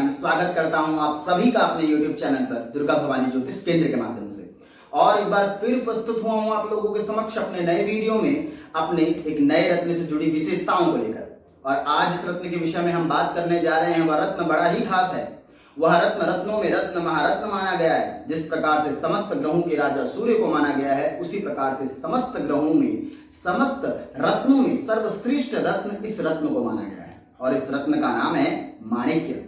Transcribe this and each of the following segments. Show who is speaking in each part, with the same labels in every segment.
Speaker 1: भवानी स्वागत करता हूं आप सभी का अपने YouTube चैनल पर दुर्गा भवानी ज्योतिष केंद्र के माध्यम से। और एक बार फिर प्रस्तुत हुआ हूं आप लोगों के समक्ष अपने नए वीडियो में अपने एक नए रत्न से जुड़ी विशेषताओं को लेकर। और आज इस रत्न के विषय में हम बात करने जा रहे हैं। वह रत्न बड़ा ही खास है। वह रत्न रत्नों में रत्न महारत्न माना गया है। जिस प्रकार से समस्त ग्रहों के राजा सूर्य को माना गया है, उसी प्रकार से समस्त ग्रहों में समस्त रत्नों में सर्वश्रेष्ठ रत्न इस रत्न को माना गया है। और इस रत्न का नाम है माणिक्य।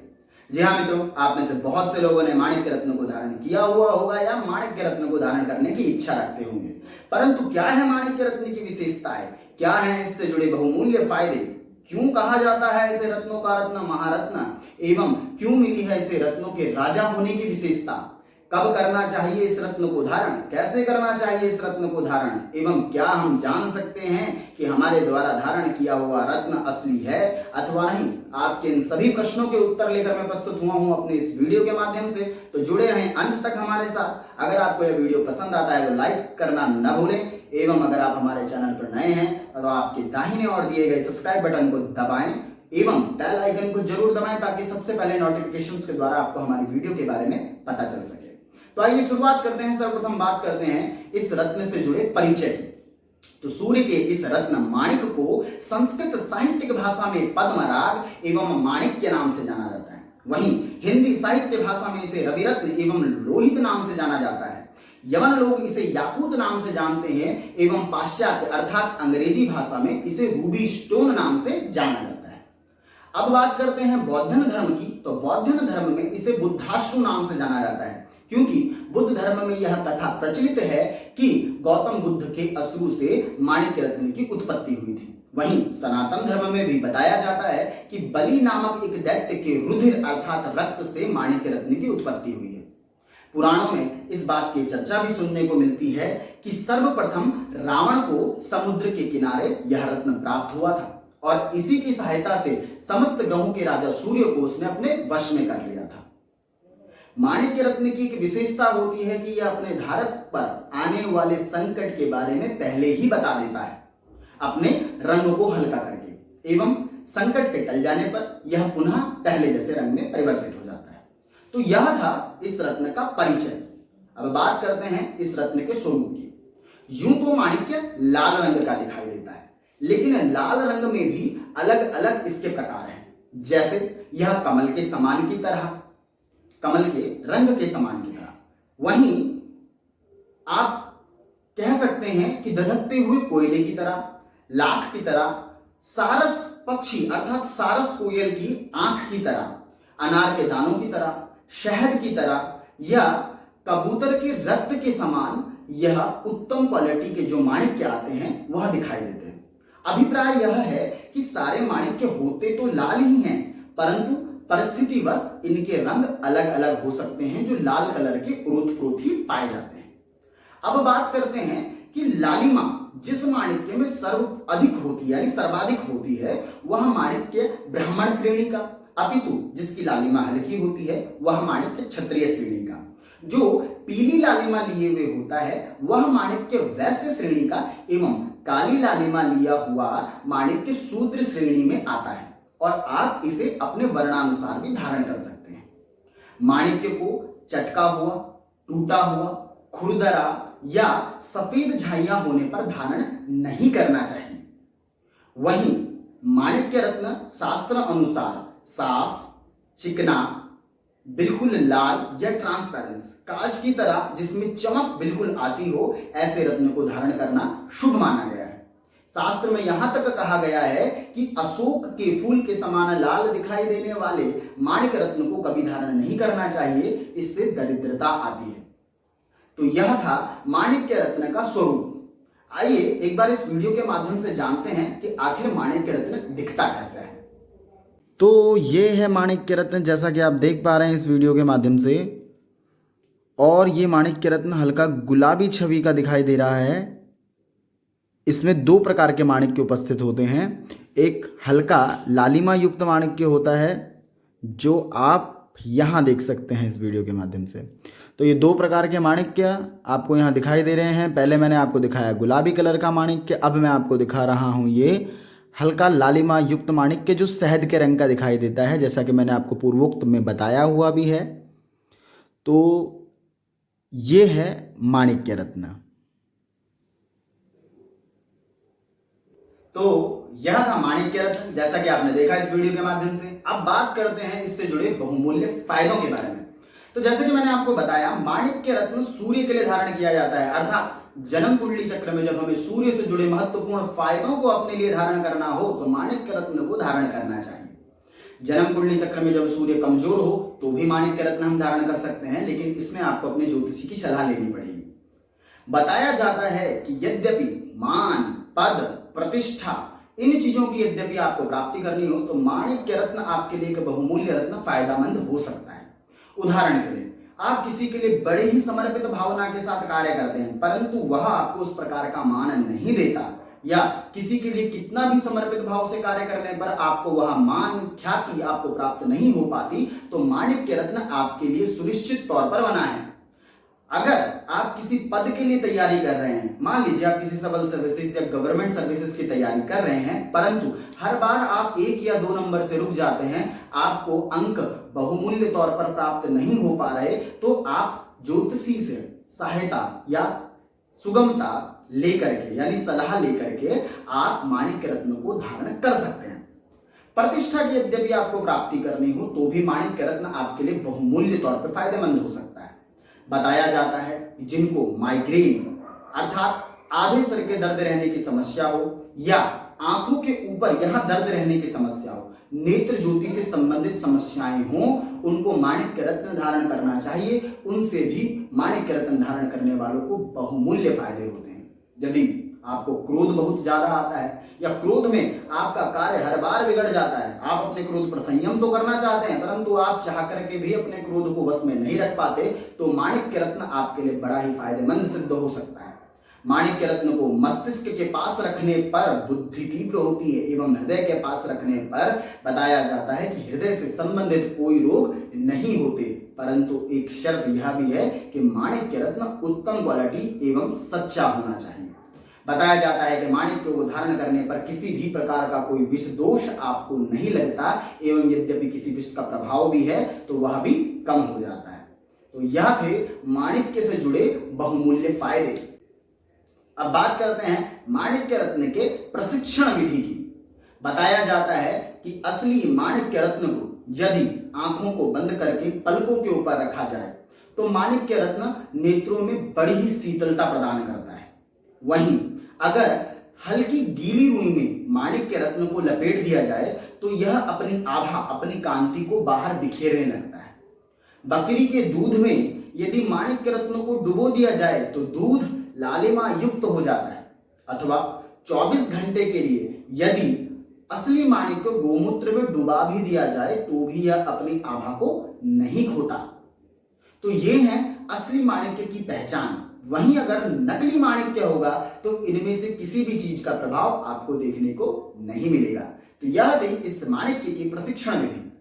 Speaker 1: जी हाँ मित्रों, आप में से बहुत से लोगों ने माणिक्य रत्न को धारण किया हुआ होगा या माणिक्य रत्न को धारण करने की इच्छा रखते होंगे। परंतु क्या है माणिक्य रत्न की विशेषताएं, क्या है इससे जुड़े बहुमूल्य फायदे, क्यों कहा जाता है इसे रत्नों का रत्न महारत्न, एवं क्यों मिली है इसे रत्नों के राजा होने की विशेषता, कब करना चाहिए इस रत्न को धारण, कैसे करना चाहिए इस रत्न को धारण, एवं क्या हम जान सकते हैं कि हमारे द्वारा धारण किया हुआ रत्न असली है अथवा नहीं। आपके इन सभी प्रश्नों के उत्तर लेकर मैं प्रस्तुत हुआ हूं अपने इस वीडियो के माध्यम से। तो जुड़े रहें अंत तक हमारे साथ। अगर आपको यह वीडियो पसंद आता है तो लाइक करना न भूलें, एवं अगर आप हमारे चैनल पर नए हैं तो आपके दाहिने ओर दिए गए सब्सक्राइब बटन को दबाएं एवं बेल आइकन को जरूर दबाएं ताकि सबसे पहले नोटिफिकेशंस के द्वारा आपको हमारी वीडियो के बारे में पता चल सके। तो आइए शुरुआत करते हैं। सर्वप्रथम बात करते हैं इस रत्न से जुड़े परिचय की। तो सूर्य के इस रत्न माणिक को संस्कृत साहित्यिक भाषा में पद्मराग एवं माणिक्य नाम से जाना जाता है। वहीं हिंदी साहित्य भाषा में इसे रविरत्न एवं लोहित नाम से जाना जाता है। यवन लोग इसे याकूत नाम से जानते हैं एवं पाश्चात्य अर्थात अंग्रेजी भाषा में इसे रूबी स्टोन नाम से जाना जाता है। अब बात करते हैं बौद्ध धर्म की। तो बौद्ध धर्म में इसे बुद्धाश्रु नाम से जाना जाता है, क्योंकि बुद्ध धर्म में यह कथा प्रचलित है कि गौतम बुद्ध के अश्रु से माणिक्य रत्न की उत्पत्ति हुई थी। वहीं सनातन धर्म में भी बताया जाता है कि बलि नामक एक दैत्य के रुधिर अर्थात रक्त से माणिक्य रत्न की उत्पत्ति हुई है। पुराणों में इस बात की चर्चा भी सुनने को मिलती है कि सर्वप्रथम रावण को समुद्र के किनारे यह रत्न प्राप्त हुआ था और इसी की सहायता से समस्त ग्रहों के राजा सूर्य को उसने अपने वश में कर लिया था। माणिक्य रत्न की एक विशेषता होती है कि यह अपने धारक पर आने वाले संकट के बारे में पहले ही बता देता है, अपने रंग को हल्का करके, एवं संकट के टल जाने पर यह पुनः पहले जैसे रंग में परिवर्तित हो जाता है। तो यह था इस रत्न का परिचय। अब बात करते हैं इस रत्न के स्वरूप की। यूं तो माणिक्य लाल रंग का दिखाई देता है, लेकिन लाल रंग में भी अलग अलग इसके प्रकार हैं। जैसे यह कमल के समान की तरह, कमल के रंग के समान की तरह, वहीं आप कह सकते हैं कि धधकते हुए कोयले की तरह, लाख की तरह, सारस पक्षी अर्थात सारस कोयल की आंख की तरह, अनार के दानों की तरह, शहद की तरह या कबूतर के रक्त के समान यह उत्तम क्वालिटी के जो माणिक्य आते हैं वह दिखाई देते हैं। अभिप्राय यह है कि सारे माणिक्य होते तो लाल ही हैं, परंतु परिस्थितिवश इनके रंग अलग अलग हो सकते हैं जो लाल कलर के ओतप्रोत ही पाए जाते हैं। अब बात करते हैं कि लालिमा जिस माणिक्य में सर्व अधिक होती है यानी सर्वाधिक होती है वह माणिक्य ब्राह्मण श्रेणी का, अपितु जिसकी लालिमा हल्की होती है वह माणिक्य क्षत्रिय श्रेणी का, जो पीली लालिमा लिए हुए होता है वह माणिक्य वैश्य श्रेणी का, एवं काली लालिमा लिया हुआ माणिक्य शूद्र श्रेणी में आता है। और आप इसे अपने वर्णानुसार भी धारण कर सकते हैं। माणिक्य को चटका हुआ, टूटा हुआ, खुरदरा या सफेद झाइयां होने पर धारण नहीं करना चाहिए। वहीं माणिक्य रत्न शास्त्र अनुसार साफ, चिकना, बिल्कुल लाल या ट्रांसपेरेंस कांच की तरह जिसमें चमक बिल्कुल आती हो, ऐसे रत्न को धारण करना शुभ माना गया है। शास्त्र में यहां तक कहा गया है कि अशोक के फूल के समान लाल दिखाई देने वाले माणिक रत्न को कभी धारण नहीं करना चाहिए, इससे दरिद्रता आती है। तो यह था माणिक्य रत्न का स्वरूप। आइए एक बार इस वीडियो के माध्यम से जानते हैं कि आखिर माणिक्य रत्न दिखता कैसे है।
Speaker 2: तो ये है माणिक्य रत्न, जैसा कि आप देख पा रहे हैं इस वीडियो के माध्यम से। और ये माणिक्य रत्न हल्का गुलाबी छवि का दिखाई दे रहा है। इसमें दो प्रकार के माणिक्य उपस्थित होते हैं। एक हल्का लालिमा युक्त माणिक्य होता है जो आप यहाँ देख सकते हैं इस वीडियो के माध्यम से। तो ये दो प्रकार के माणिक्य आपको यहाँ दिखाई दे रहे हैं। पहले मैंने आपको दिखाया गुलाबी कलर का माणिक्य, अब मैं आपको दिखा रहा हूँ ये हल्का लालिमा युक्त माणिक्य जो शहद के रंग का दिखाई देता है, जैसा कि मैंने आपको पूर्वोक्त में बताया हुआ भी है। तो ये है माणिक्य रत्न।
Speaker 1: तो यह था माणिक्य रत्न, जैसा कि आपने देखा इस वीडियो के माध्यम से। अब बात करते हैं इससे जुड़े बहुमूल्य फायदों के बारे में। तो जैसे कि मैंने आपको बताया, माणिक्य रत्न सूर्य के लिए धारण किया जाता है, अर्थात जन्म कुंडली चक्र में जब हमें सूर्य से जुड़े महत्वपूर्ण फायदों को अपने लिए धारण करना हो तो माणिक्य रत्न को धारण करना चाहिए। जन्म कुंडली चक्र में जब सूर्य कमजोर हो तो भी माणिक्य रत्न हम धारण कर सकते हैं, लेकिन इसमें आपको अपने ज्योतिषी की सलाह लेनी पड़ेगी। बताया जाता है कि यद्यपि मान, पद, प्रतिष्ठा इन चीजों की यद्यपि आपको प्राप्ति करनी हो तो माणिक्य रत्न आपके लिए एक बहुमूल्य रत्न फायदेमंद हो सकता है। उदाहरण के लिए, आप किसी के लिए बड़े ही समर्पित भावना के साथ कार्य करते हैं, परंतु वह आपको उस प्रकार का मान नहीं देता, या किसी के लिए कितना भी समर्पित भाव से कार्य करने पर आपको वह मान, ख्याति आपको प्राप्त नहीं हो पाती, तो माणिक्य रत्न आपके लिए सुनिश्चित तौर पर बना है। अगर आप किसी पद के लिए तैयारी कर रहे हैं, मान लीजिए आप किसी सिविल सर्विसेज या गवर्नमेंट सर्विसेज की तैयारी कर रहे हैं, परंतु हर बार आप 1 या 2 नंबर से रुक जाते हैं, आपको अंक बहुमूल्य तौर पर प्राप्त नहीं हो पा रहे, तो आप ज्योतिषी से सहायता या सुगमता लेकर के, यानी सलाह लेकर के आप माणिक्य रत्न को धारण कर सकते हैं। प्रतिष्ठा की यद्यपि आपको प्राप्ति करनी हो तो भी माणिक्य रत्न आपके लिए बहुमूल्य तौर पर फायदेमंद हो सकता है। बताया जाता है कि जिनको माइग्रेन अर्थात आधे सर के दर्द रहने की समस्या हो, या आंखों के ऊपर यहां दर्द रहने की समस्या हो, नेत्र ज्योति से संबंधित समस्याएं हो, उनको माणिक्य रत्न धारण करना चाहिए। उनसे भी माणिक्य रत्न धारण करने वालों को बहुमूल्य फायदे होते हैं। यदि आपको क्रोध बहुत ज्यादा आता है या क्रोध में आपका कार्य हर बार बिगड़ जाता है, आप अपने क्रोध पर संयम तो करना चाहते हैं परंतु आप चाह करके भी अपने क्रोध को वश में नहीं रख पाते, तो माणिक्य रत्न आपके लिए बड़ा ही फायदेमंद सिद्ध हो सकता है। माणिक्य रत्न को मस्तिष्क के पास रखने पर बुद्धि तीव्र होती है, एवं हृदय के पास रखने पर बताया जाता है कि हृदय से संबंधित कोई रोग नहीं होते, परंतु एक शर्त यह भी है कि माणिक्य रत्न उत्तम क्वालिटी एवं सच्चा होना चाहिए। बताया जाता है कि माणिक्य को धारण करने पर किसी भी प्रकार का कोई विष दोष आपको नहीं लगता, एवं यद्यपि किसी विष का प्रभाव भी है तो वह भी कम हो जाता है। तो यह थे माणिक्य से जुड़े बहुमूल्य फायदे। अब बात करते हैं माणिक्य रत्न के प्रशिक्षण विधि की। बताया जाता है कि असली माणिक्य रत्न को यदि आंखों को बंद करके पलकों के ऊपर रखा जाए तो माणिक्य रत्न नेत्रों में बड़ी ही शीतलता प्रदान करता है। वहीं अगर हल्की गीली रुई में माणिक्य रत्न को लपेट दिया जाए तो यह अपनी आभा, अपनी कांति को बाहर बिखेरने लगता है। बकरी के दूध में यदि माणिक्य रत्न को डुबो दिया जाए तो दूध लालिमा युक्त हो जाता है, अथवा 24 घंटे के लिए यदि असली माणिक्य गोमूत्र में डुबा भी दिया जाए तो भी यह अपनी आभा को नहीं खोता। तो ये है असली माणिक्य की पहचान। वहीं अगर नकली माणिक्य होगा तो इनमें से किसी भी चीज का प्रभाव आपको देखने को नहीं मिलेगा। तो यह थी इस माणिक्य की प्रशिक्षण विधि।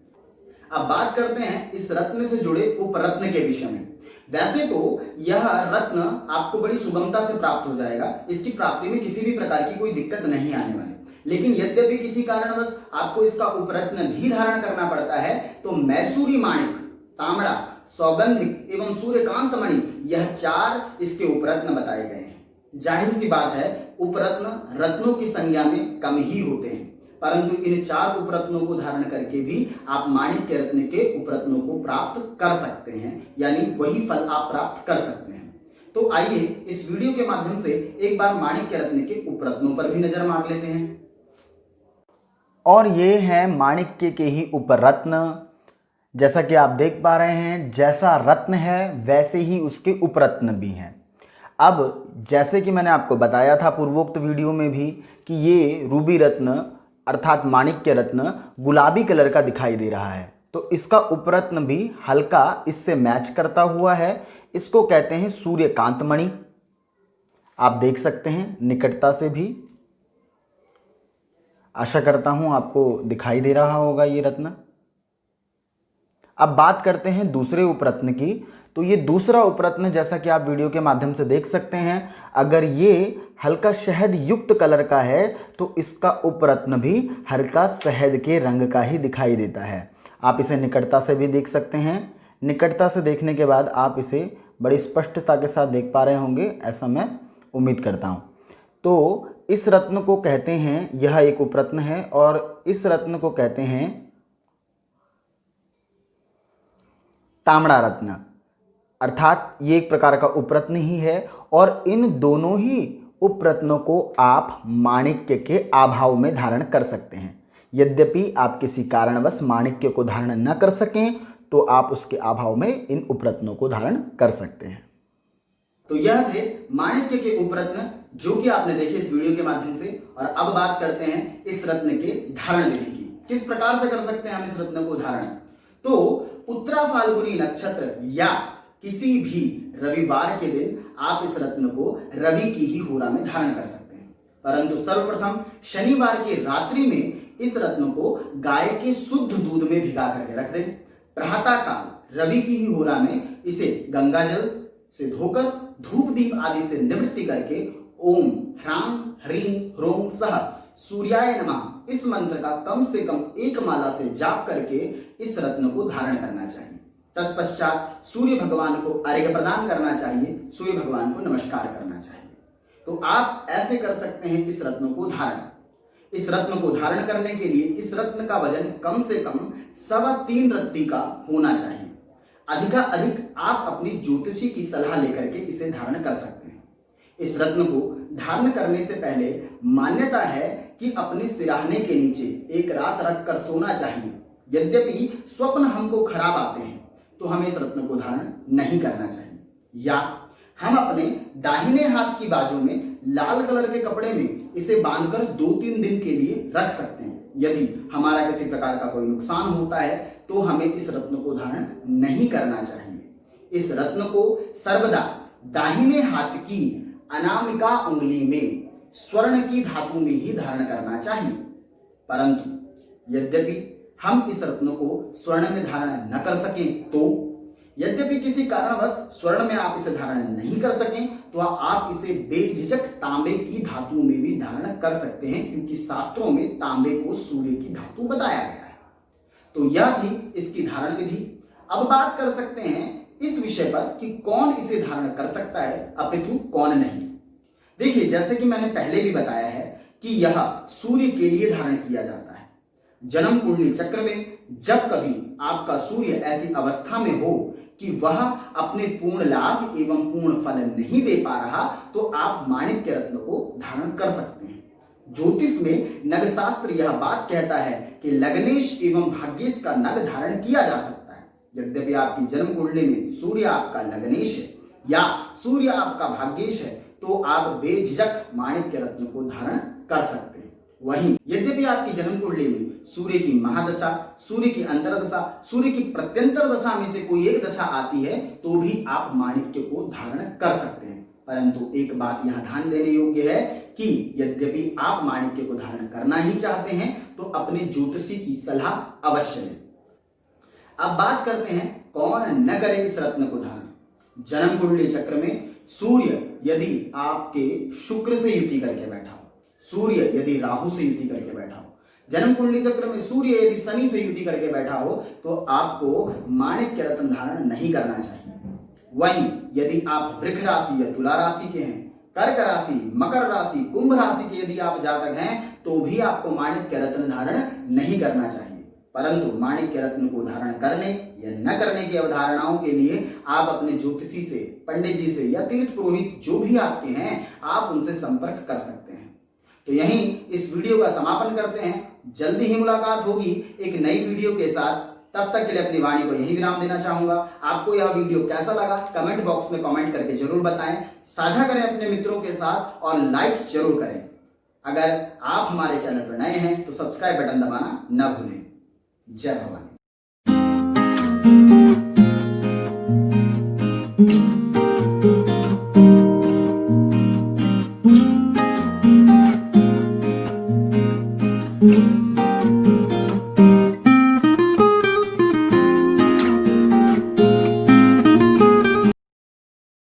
Speaker 1: अब बात करते हैं इस रत्न से जुड़े उपरत्न के विषय में। वैसे तो यह रत्न आपको बड़ी सुगमता से प्राप्त हो जाएगा, इसकी प्राप्ति में किसी भी प्रकार की कोई दिक्कत नहीं आने वाली, लेकिन यद्यपि किसी कारणवश आपको इसका उपरत्न भी धारण करना पड़ता है तो मैसूरी माणिक, तांबड़ा, सौगंधिक एवं सूर्यकांत मणि, यह 4 इसके उपरत्न बताए गए हैं। जाहिर सी बात है उपरत्न रत्नों की संख्या में कम ही होते हैं, परंतु इन 4 उपरत्नों को धारण करके भी आप माणिक्य रत्न के उपरत्नों को प्राप्त कर सकते हैं, यानी वही फल आप प्राप्त कर सकते हैं। तो आइए इस वीडियो के माध्यम से एक बार माणिक्य रत्न के उपरत्नों पर भी नजर मार लेते हैं।
Speaker 2: और ये है माणिक्य के ही उपरत्न। जैसा कि आप देख पा रहे हैं, जैसा रत्न है वैसे ही उसके उपरत्न भी हैं। अब जैसे कि मैंने आपको बताया था पूर्वोक्त वीडियो में भी कि ये रूबी रत्न अर्थात माणिक्य रत्न गुलाबी कलर का दिखाई दे रहा है, तो इसका उपरत्न भी हल्का इससे मैच करता हुआ है। इसको कहते हैं सूर्यकांत मणि। आप देख सकते हैं निकटता से भी, आशा करता हूं आपको दिखाई दे रहा होगा ये रत्न। अब बात करते हैं दूसरे उपरत्न की। तो ये दूसरा उपरत्न जैसा कि आप वीडियो के माध्यम से देख सकते हैं, अगर ये हल्का शहद युक्त कलर का है तो इसका उपरत्न भी हल्का शहद के रंग का ही दिखाई देता है। आप इसे निकटता से भी देख सकते हैं। निकटता से देखने के बाद आप इसे बड़ी स्पष्टता के साथ देख पा रहे होंगे, ऐसा मैं उम्मीद करता हूँ। तो इस रत्न को कहते हैं, यह एक उपरत्न है और इस रत्न को कहते हैं तांबड़ा रत्न, अर्थात ये एक प्रकार का उपरत्न ही है। और इन दोनों ही उपरत्नों को आप माणिक्य के अभाव में धारण कर सकते हैं। यद्यपि आप किसी कारणवश माणिक्य को धारण न कर सकें तो आप उसके अभाव में इन उपरत्नों को धारण कर सकते हैं।
Speaker 1: तो यह थे माणिक्य के उपरत्न जो कि आपने देखे इस वीडियो के माध्यम से। और अब बात करते हैं इस रत्न के धारण विधि की। किस प्रकार से कर सकते हैं हम इस रत्न को धारण। तो उत्तरा फाल्गुनी नक्षत्र या किसी भी रविवार के दिन आप इस रत्न को रवि की ही होरा में धारण कर सकते हैं, परंतु सर्वप्रथम शनिवार की रात्रि में इस रत्न को गाय के शुद्ध दूध में भिगा करके रख दें। प्रातः काल रवि की ही होरा में इसे गंगा जल से धोकर धूप दीप आदि से निवृत्ति करके ओम ह्रां ह्रीं ह्रों सः सूर्याय नमः इस मंत्र का कम से कम 1 माला से जाप करके इस रत्न को धारण करना चाहिए। तत्पश्चात सूर्य भगवान को अर्घ्य प्रदान करना चाहिए, सूर्य भगवान को नमस्कार करना चाहिए। तो आप ऐसे कर सकते हैं इस रत्न को धारण। इस रत्न को धारण करने के लिए इस रत्न का वजन कम से कम 3.25 रत्ती का होना चाहिए। अधिक आप अपनी ज्योतिषी की सलाह लेकर के इसे धारण कर सकते हैं। इस रत्न को धारण करने से पहले मान्यता है कि अपने सिराहने के नीचे एक रात रखकर सोना चाहिए। यद्यपि स्वप्न हमको खराब आते हैं तो हमें इस रत्न को धारण नहीं करना चाहिए, या हम अपने दाहिने हाथ की बाजू में लाल कलर के कपड़े में इसे बांधकर 2-3 दिन के लिए रख सकते हैं। यदि हमारा किसी प्रकार का कोई नुकसान होता है तो हमें इस रत्न को धारण नहीं करना चाहिए। इस रत्न को सर्वदा दाहिने हाथ की अनामिका उंगली में स्वर्ण की धातु में ही धारण करना चाहिए। परंतु यद्यपि हम इस रत्न को स्वर्ण में धारण न कर सकें तो यद्यपि किसी कारणवश स्वर्ण में आप इसे धारण नहीं कर सकें तो आप इसे बेझिझक तांबे की धातु में भी धारण कर सकते हैं, क्योंकि शास्त्रों में तांबे को सूर्य की धातु बताया गया है। तो यह थी इसकी धारण विधि। अब बात कर सकते हैं इस विषय पर कि कौन इसे धारण कर सकता है अपितु कौन नहीं। देखिए, जैसे कि मैंने पहले भी बताया है कि यह सूर्य के लिए धारण किया जाता है। जन्म कुंडली चक्र में जब कभी आपका सूर्य ऐसी अवस्था में हो कि वह अपने पूर्ण लाभ एवं पूर्ण फल नहीं दे पा रहा तो आप माणिक्य रत्न को धारण कर सकते हैं। ज्योतिष में नग शास्त्र यह बात कहता है कि लग्नेश एवं भाग्येश का नग धारण किया जा सकता है। यद्यपि आपकी जन्म कुंडली में सूर्य आपका लग्नेश है या सूर्य आपका भाग्येश है तो आप बेझिझक माणिक्य रत्न को धारण कर सकते हैं। वहीं यद्यपि आपकी जन्म कुंडली में सूर्य की महादशा, सूर्य की अंतरदशा, सूर्य की प्रत्यंतर दशा में से कोई एक दशा आती है तो भी आप माणिक्य को धारण कर सकते हैं। परंतु एक बात यहाँ ध्यान देने योग्य है कि यद्यपि आप माणिक्य को धारण करना ही चाहते हैं तो अपने ज्योतिषी की सलाह अवश्य लें। अब बात करते हैं कौन न करे इस रत्न को धारण। जन्म कुंडली चक्र में सूर्य यदि आपके शुक्र से युति करके बैठा हो, सूर्य यदि राहु से युति करके बैठा हो, जन्म कुंडली चक्र में सूर्य यदि शनि से युति करके बैठा हो तो आपको माणिक्य रत्न धारण नहीं करना चाहिए। वहीं यदि आप वृक्ष राशि या तुला राशि के हैं, कर्क राशि, मकर राशि, कुंभ राशि के यदि आप जातक हैं तो भी आपको माणिक्य रत्न धारण नहीं करना चाहिए। परंतु माणिक्य रत्न को धारण करने या न करने की अवधारणाओं के लिए आप अपने ज्योतिषी से, पंडित जी से या तीर्थ पुरोहित जो भी आपके हैं आप उनसे संपर्क कर सकते हैं। तो यहीं इस वीडियो का समापन करते हैं। जल्दी ही मुलाकात होगी एक नई वीडियो के साथ। तब तक के लिए अपनी वाणी को यही विराम देना चाहूंगा। आपको यह वीडियो कैसा लगा कमेंट बॉक्स में कमेंट करके जरूर बताएं, साझा करें अपने मित्रों के साथ और लाइक जरूर करें। अगर आप हमारे चैनल पर नए हैं तो सब्सक्राइब बटन दबाना न भूलें। जय भवानी।